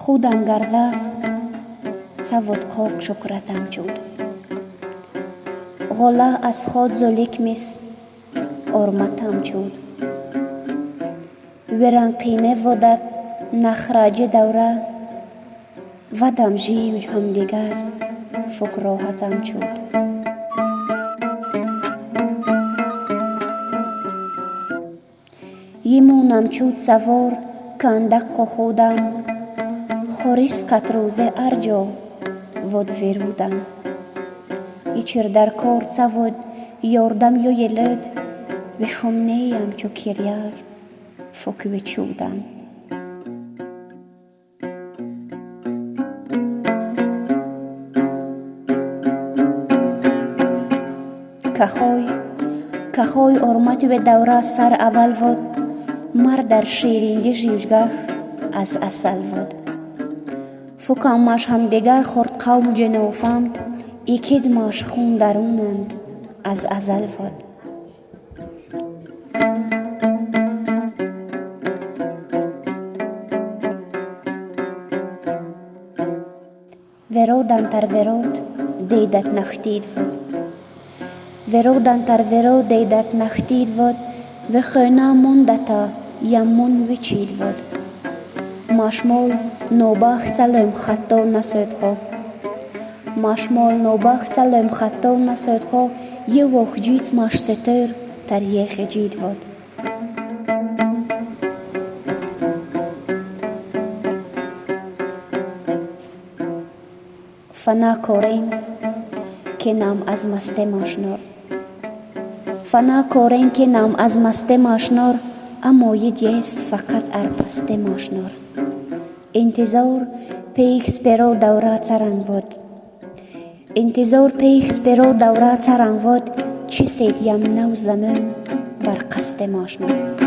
خودم گرده سود قاق شکرتم چود. غله از خود زلیک میس ارمتم چود. ورنقینه ودت نخراج دوره ودم جیوج هم دیگر فکراحتم چود. یمونم چود سوار کندک خودم خوریس کت روزه ارجا ود ویرودم. ایچر در کار سود یاردم یا یلد و نیم چو کریار فکوی چودم. کخوی ارمت و دوره سر اول ود مرد در شیرینگی جیوجگاه از اصل ود. فکامش هم دیگر خورد قوم جنوفند ایکید ماش خون درونند از ازل ود. ورودن تر ورود دیدت نختید ود. ورودن تر ورود دیدت نختید ود و خینا موندتا یمون وچید ود. ماشمال نوباخ سلام خطا نسید خو. ماشمال نوباخ سلام خطا نسید خو یه وقت جیت ماش ستر تر یخ جید ود. فنا کورین که نام از مسته ماشنار. فنا کورین که نام از مسته ماشنار اما یدیست فقط ارپسته ماشنار. انتظار پیخ سپرو دوره ترنگ ود. انتظار پیخ سپرو دوره ترنگ ود چی سید یم نو زمان بر قصد ماشنار.